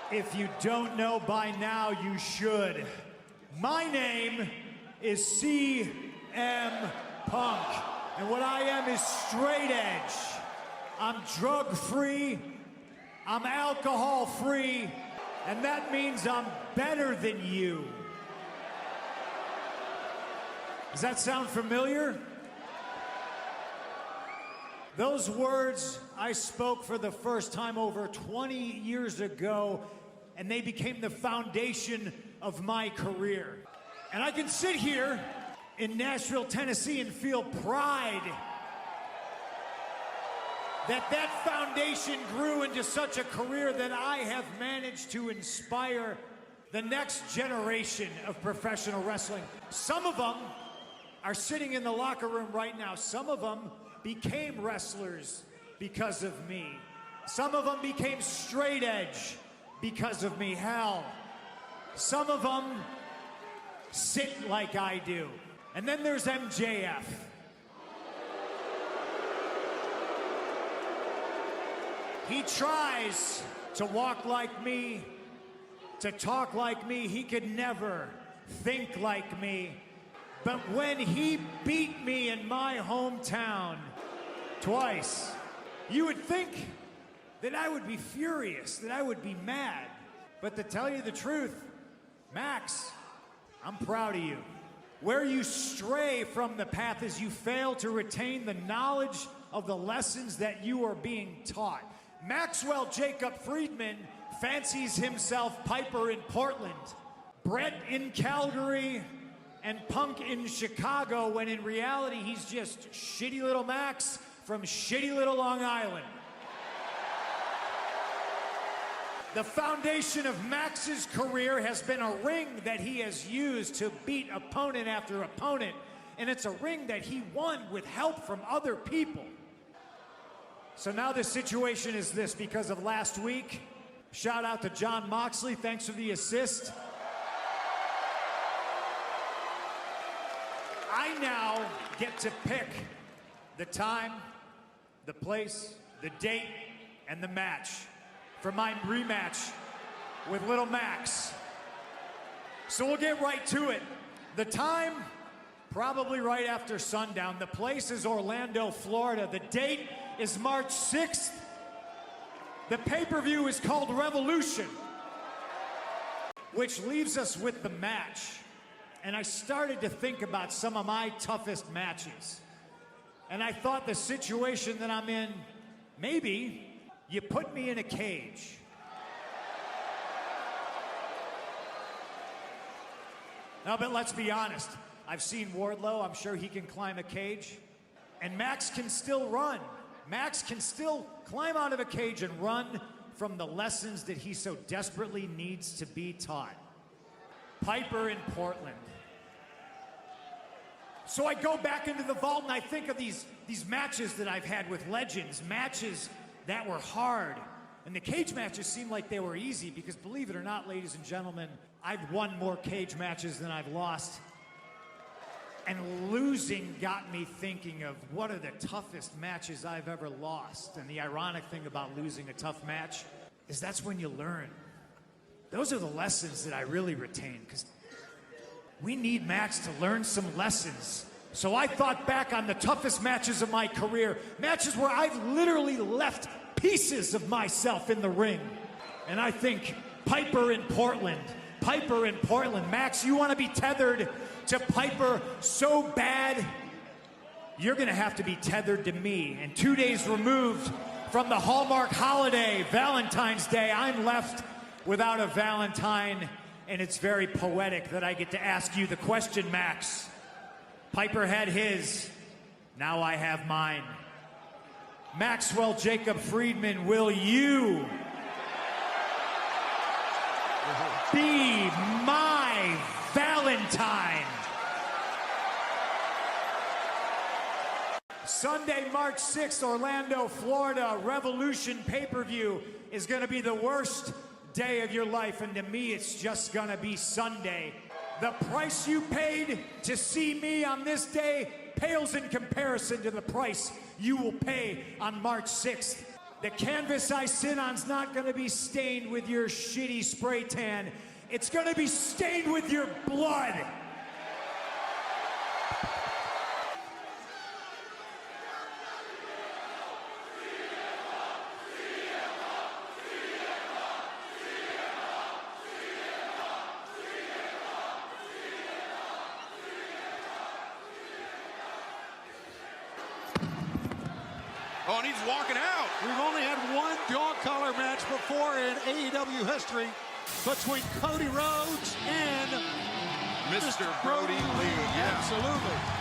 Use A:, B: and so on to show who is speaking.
A: If you don't know by now, you should. My name is CM Punk, and what I am is straight edge. I'm drug-free, I'm alcohol-free, and that means I'm better than you. Does that sound familiar? Those words I spoke for the first time over 20 years ago, and they became the foundation of my career. And I can sit here in Nashville, Tennessee, and feel pride that that foundation grew into such a career that I have managed to inspire the next generation of professional wrestling. Some of them are sitting in the locker room right now. Some of them became wrestlers because of me. Some of them became straight edge because of me. Hell, some of them sit like I do. And then there's MJF. He tries to walk like me, to talk like me. He could never think like me. But when he beat me in my hometown twice, you would think that I would be furious, that I would be mad. But to tell you the truth, Max, I'm proud of you. Where you stray from the path is you fail to retain the knowledge of the lessons that you are being taught. Maxwell Jacob Friedman fancies himself Piper in Portland, Brett in Calgary, and Punk in Chicago, when in reality he's just shitty little Max from shitty little Long Island. The foundation of Max's career has been a ring that he has used to beat opponent after opponent, and it's a ring that he won with help from other people. So now the situation is this: because of last week, shout out to John Moxley, thanks for the assist. I now get to pick the time, the place, the date, and the match for my rematch with Little Max. So we'll get right to it. The time, probably right after sundown. The place is Orlando, Florida. The date is March 6th. The pay-per-view is called Revolution, which leaves us with the match. And I started to think about some of my toughest matches. And I thought the situation that I'm in, maybe you put me in a cage. No, but let's be honest. I've seen Wardlow. I'm sure he can climb a cage. And Max can still run. Max can still climb out of a cage and run from the lessons that he so desperately needs to be taught. Piper in Portland. So I go back into the vault and I think of these matches that I've had with legends, matches that were hard. And the cage matches seem like they were easy because, believe it or not, ladies and gentlemen, I've won more cage matches than I've lost. And losing got me thinking of what are the toughest matches I've ever lost. And the ironic thing about losing a tough match is that's when you learn. Those are the lessons that I really retain, because we need Max to learn some lessons. So I thought back on the toughest matches of my career, matches where I've literally left pieces of myself in the ring. And I think Piper in Portland. Piper in Portland. Max, you want to be tethered to Piper so bad, you're going to have to be tethered to me. And 2 days removed from the Hallmark holiday, Valentine's Day, I'm left without a Valentine. And it's very poetic that I get to ask you the question, Max. Piper had his, now I have mine. Maxwell Jacob Friedman, will you be my Valentine? Sunday, March 6th, Orlando, Florida, Revolution pay-per-view is going to be the worst day of your life, and to me it's just gonna be Sunday. The price you paid to see me on this day pales in comparison to the price you will pay on March 6th. The canvas I sit on's not gonna be stained with your shitty spray tan. It's gonna be stained with your blood.
B: Oh, and he's walking out.
C: We've only had one dog collar match before in AEW history between Cody Rhodes and
B: Mr. Brody Lee, yeah.
C: Absolutely.